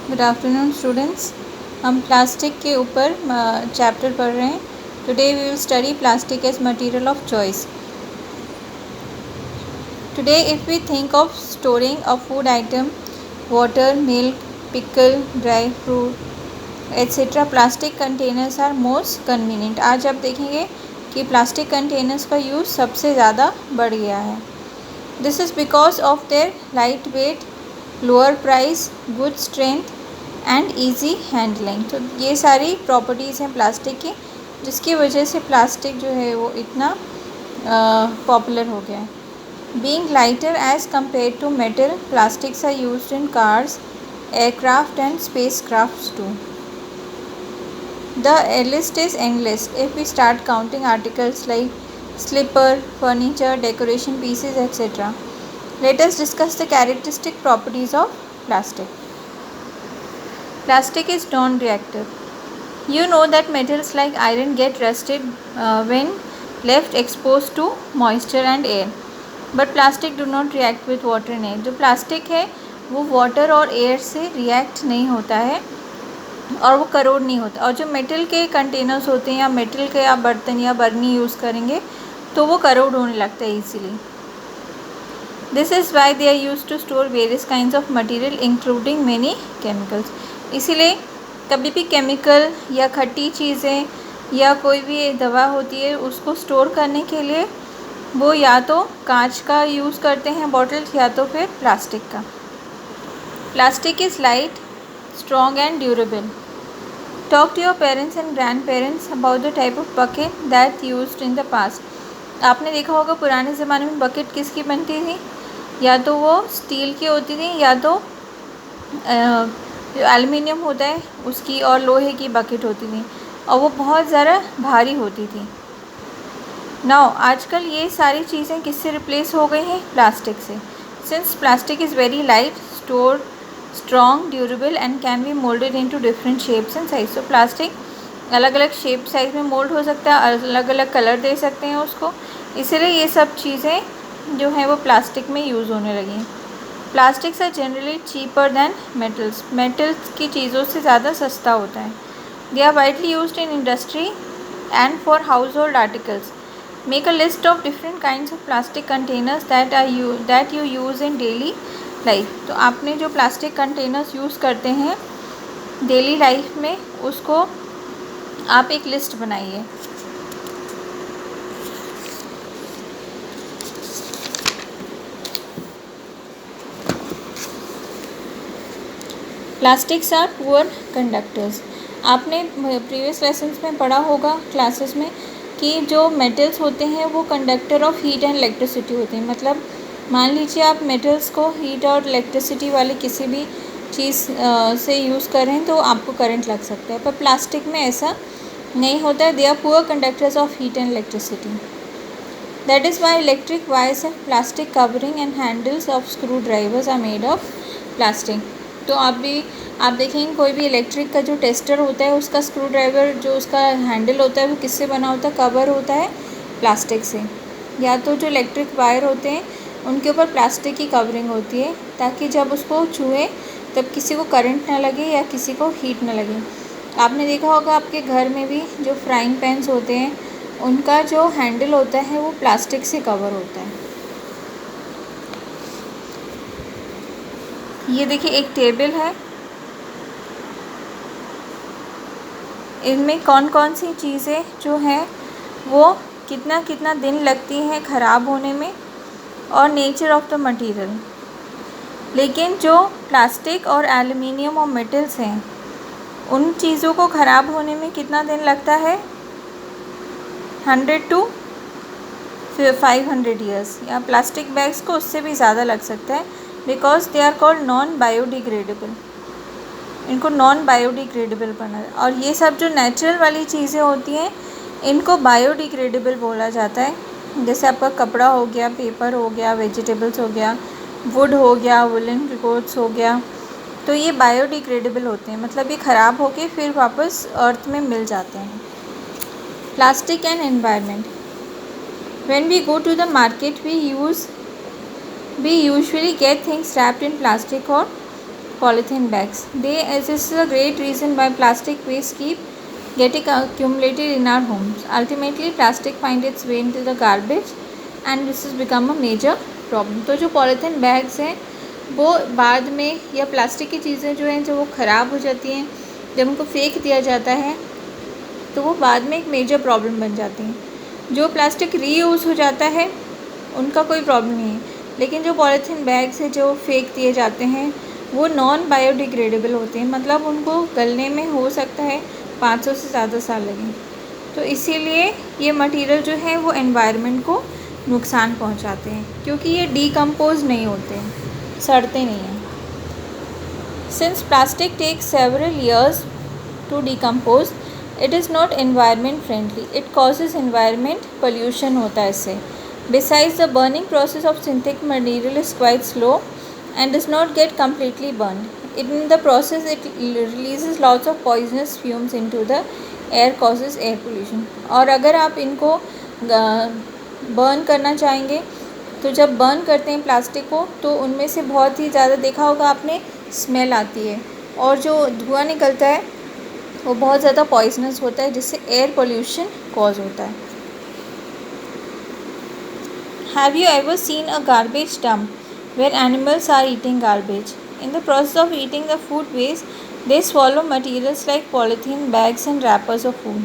Good afternoon students. हम plastic के ऊपर चैप्टर पढ़ रहे हैं। Today we will study plastic as material of choice. Today if we think of storing a food item, water, milk, pickle, dry fruit etcetera, plastic containers are most convenient. आज आप देखेंगे कि plastic containers का use सबसे ज़्यादा बढ़ गया है। This is because of their light weight, lower price, good strength and easy handling. तो ये सारी प्रॉपर्टीज़ हैं प्लास्टिक की, जिसकी वजह से प्लास्टिक जो है वो इतना पॉपुलर हो गया है। Being lighter as compared to metal, plastics are used in cars, aircraft and space crafts too. The list is endless if we start counting articles like slipper, furniture, decoration pieces, etc. Let us discuss the characteristic properties of plastic. Plastic is non-reactive. You know that metals like iron get rusted when left exposed to moisture and air. But plastic do not react with water and air. जो plastic है वो water और air से react नहीं होता है और वो करोड नहीं होता। और जो मेटल के कंटेनर्स होते हैं या मेटल के आप बर्तन या बर्नी यूज़ करेंगे तो वो करोड होने लगता है easily. This is why they are used to store various kinds of material including many chemicals. इसीलिए कभी भी केमिकल या खट्टी चीज़ें या कोई भी दवा होती है उसको स्टोर करने के लिए वो या तो कांच का यूज़ करते हैं बॉटल्स या तो फिर प्लास्टिक का। Plastic is light, strong and durable. Talk to your parents and grandparents about the type of bucket that used in the past. आपने देखा होगा पुराने ज़माने में बकेट किसकी बनती थी, या तो वो स्टील की होती थी या तो जो एल्युमिनियम होता है उसकी और लोहे की बकेट होती थी और वो बहुत ज़्यादा भारी होती थी। नाउ आजकल ये सारी चीज़ें किससे रिप्लेस हो गई हैं? प्लास्टिक से। Since plastic is very light, store strong, durable and can be molded into different shapes and size. So plastic अलग अलग शेप साइज़ में मोल्ड हो सकता है, अलग अलग कलर दे सकते हैं उसको, इसीलिए ये सब चीज़ें जो हैं वो प्लास्टिक में यूज़ होने लगी हैं। Plastics are generally cheaper than metals. Metals की चीज़ों से ज़्यादा सस्ता होता है। They are widely used in industry and for household articles. Make a list of different kinds of plastic containers that you use in daily life. तो आपने जो प्लास्टिक कंटेनर्स यूज़ करते हैं डेली लाइफ में उसको आप एक list बनाइए। Plastics are poor conductors. आपने प्रीवियस लेसन्स में पढ़ा होगा क्लासेस में कि जो मेटल्स होते हैं वो conductor of heat and electricity होते हैं। मतलब मान लीजिए आप मेटल्स को हीट और इलेक्ट्रिसिटी वाली किसी भी चीज़ से यूज़ करें तो आपको करंट लग सकता है, पर प्लास्टिक में ऐसा नहीं होता है। They are poor conductors of heat and electricity. That is why electric wires and plastic covering and handles of screwdrivers are made of plastic. तो आप देखेंगे कोई भी इलेक्ट्रिक का जो टेस्टर होता है उसका स्क्रू ड्राइवर जो उसका हैंडल होता है वो किससे बना होता है? कवर होता है प्लास्टिक से। या तो जो इलेक्ट्रिक वायर होते हैं उनके ऊपर प्लास्टिक की कवरिंग होती है ताकि जब उसको छुए तब किसी को करंट ना लगे या किसी को हीट ना लगे। आपने देखा होगा आपके घर में भी जो फ्राइंग पैन्स होते हैं उनका जो हैंडल होता है वो प्लास्टिक से कवर होता है। ये देखिए एक टेबल है, इनमें कौन कौन सी चीज़ें जो हैं वो कितना कितना दिन लगती हैं ख़राब होने में और नेचर ऑफ द मटेरियल। लेकिन जो प्लास्टिक और एल्युमिनियम और मेटल्स हैं उन चीज़ों को ख़राब होने में कितना दिन लगता है? 100 to 500 ईयर्स। या प्लास्टिक बैग्स को उससे भी ज़्यादा लग सकता है because they are called non biodegradable. इनको नॉन बायोडिग्रेडेबल बना। और ये सब जो नेचुरल वाली चीज़ें होती हैं इनको बायोडिग्रेडेबल बोला जाता है। जैसे आपका कपड़ा हो गया, पेपर हो गया, वेजिटेबल्स हो गया, वुड हो गया, वुलन क्लोथ्स हो गया, तो ये बायोडिग्रेडेबल होते हैं, मतलब ये ख़राब होके फिर वापस अर्थ में मिल जाते हैं। Plastic and environment. When we go to the market we usually get things wrapped in plastic or polythene bags. This is a great reason why plastic waste keep getting accumulated in our homes. Ultimately, plastic finds its way into the garbage and this has become a major problem. तो जो polythene bags हैं वो बाद में, या plastic की चीज़ें जो हैं जो वो ख़राब हो जाती हैं, जब उनको फेंक दिया जाता है तो वो बाद में एक मेजर प्रॉब्लम बन जाती हैं। जो प्लास्टिक रीयूज़ हो जाता है उनका कोई प्रॉब्लम नहीं है, लेकिन जो पॉलीथीन बैग्स है जो फेंक दिए जाते हैं वो नॉन बायोडिग्रेडेबल होते हैं, मतलब उनको गलने में हो सकता है 500 से ज़्यादा साल लगें। तो इसीलिए ये मटेरियल जो है वो एनवायरनमेंट को नुकसान पहुंचाते हैं, क्योंकि ये डीकम्पोज नहीं होते हैं, सड़ते नहीं हैं। Since plastic take several years to decompose, it is not environment friendly, it causes environment pollution होता है इससे। Besides, the burning process of synthetic material is quite slow and does not get completely burned. In the process, it releases lots of poisonous fumes into the air, causes air pollution. और अगर आप इनको burn करना चाहेंगे तो जब burn करते हैं प्लास्टिक को तो उनमें से बहुत ही ज़्यादा, देखा होगा आपने, स्मेल आती है और जो धुआं निकलता है वो बहुत ज़्यादा पॉइजनस होता है, जिससे एयर पोल्यूशन कॉज होता है। Have you ever seen a garbage dump where animals are eating garbage? In the process of eating the food waste, they swallow materials like polythene bags and wrappers of food.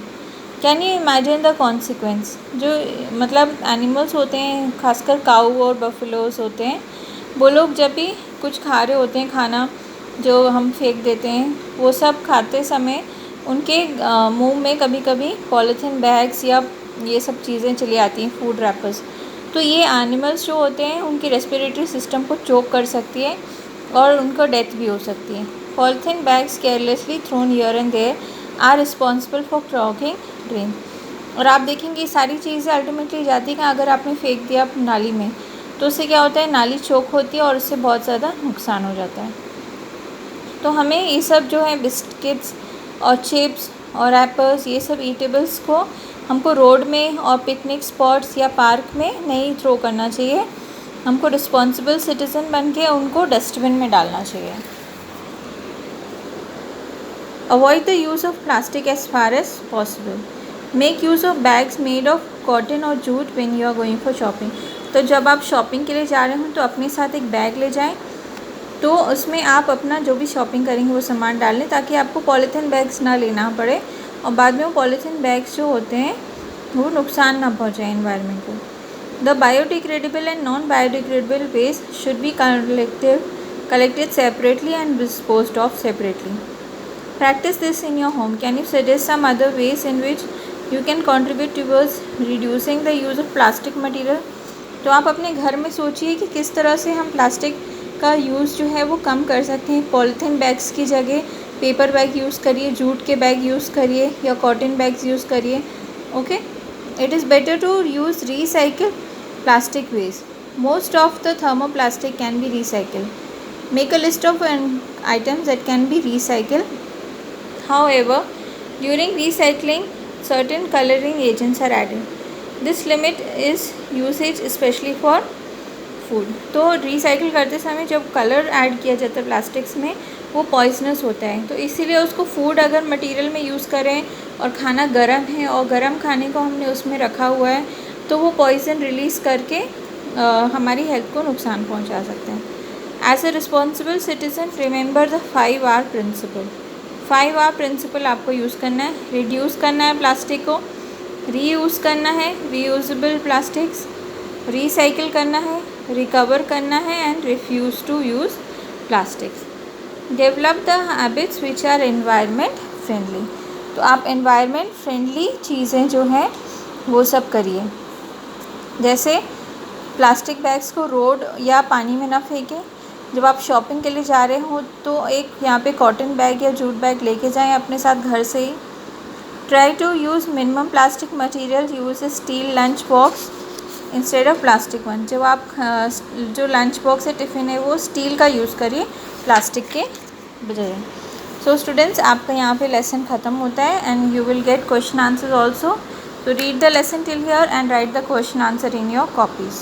Can you imagine the consequence? जो मतलब animals होते हैं, खासकर काऊ और buffaloes होते हैं, वो लोग जब भी कुछ खा रहे होते हैं, खाना जो हम फेंक देते हैं, वो सब खाते समय उनके मुंह में कभी कभी पॉलीथीन बैग्स या ये सब चीज़ें चली आती हैं, फूड रैपर्स। तो ये एनिमल्स जो होते हैं उनकी रेस्पिरेटरी सिस्टम को चोक कर सकती है और उनका डेथ भी हो सकती है। Polythene bags carelessly thrown here and there are responsible for clogging drain. और आप देखेंगे ये सारी चीज़ें अल्टीमेटली जाती हैं, अगर आपने फेंक दिया नाली में तो उससे क्या होता है, नाली चोक होती है और उससे बहुत ज़्यादा नुकसान हो जाता है। तो हमें ये सब जो है बिस्किट्स और चिप्स और रैपर्स, ये सब ईटेबल्स को हमको रोड में और पिकनिक स्पॉट्स या पार्क में नहीं थ्रो करना चाहिए, हमको रिस्पॉन्सिबल सिटीज़न बन के उनको डस्टबिन में डालना चाहिए। Avoid the use of plastic as far as possible. Make use of bags made of cotton और jute when you are going for shopping. तो जब आप शॉपिंग के लिए जा रहे हो तो अपने साथ एक बैग ले जाएं, तो उसमें आप अपना जो भी शॉपिंग करेंगे वो सामान डाल लें, ताकि आपको पॉलीथीन बैग्स ना लेना पड़े और बाद में वो पॉलीथीन बैग्स जो होते हैं वो नुकसान ना पहुँचाएँ एनवायरनमेंट को। The biodegradable and non biodegradable waste should be collected separately and disposed of separately. Practice this in your home. Can you suggest some other ways in which you can contribute towards reducing the use of plastic material? तो आप अपने घर में सोचिए कि किस तरह से हम प्लास्टिक का यूज़ जो है वो कम कर सकते हैं। पॉलीथीन बैग्स की जगह पेपर बैग यूज़ करिए, जूट के बैग यूज़ करिए या कॉटन बैग्स यूज़ करिए। Okay, it is better to use recycle plastic waste. Most of the thermoplastic can be recycled. Make a list of items that can be recycled. However, during recycling, certain coloring agents are added. This limit is usage especially for food. तो recycle करते समय जब colour add किया जाता है plastics में वो poisonous होता है, तो इसीलिए उसको फूड अगर मटेरियल में यूज़ करें और खाना गर्म है और गर्म खाने को हमने उसमें रखा हुआ है तो वो पॉइजन रिलीज़ करके हमारी हेल्थ को नुकसान पहुंचा सकते हैं। As a responsible citizen remember the 5R principle. 5R principle आपको यूज़ करना है। रिड्यूस करना है प्लास्टिक को, रीयूज़ करना है रीयूजेबल प्लास्टिक्स, रिसाइकिल करना है, रिकवर करना है and refuse to use plastics. Develop the habits which are environment friendly. तो आप एनवायरनमेंट फ्रेंडली चीज़ें जो हैं वो सब करिए, जैसे प्लास्टिक बैग्स को रोड या पानी में ना फेंकें। जब आप शॉपिंग के लिए जा रहे हो तो एक यहाँ पे कॉटन बैग या जूट बैग लेके जाएं अपने साथ घर से ही। Try to use minimum plastic material, use steel lunch box instead of plastic one. जब आप जो लंच बॉक्स है, टिफ़िन है, वो स्टील का यूज़ करिए प्लास्टिक के बजाय। सो स्टूडेंट्स, आपका यहाँ पे लेसन ख़त्म होता है and you will get question answers also. So read the lesson till here and write the question answer in your copies.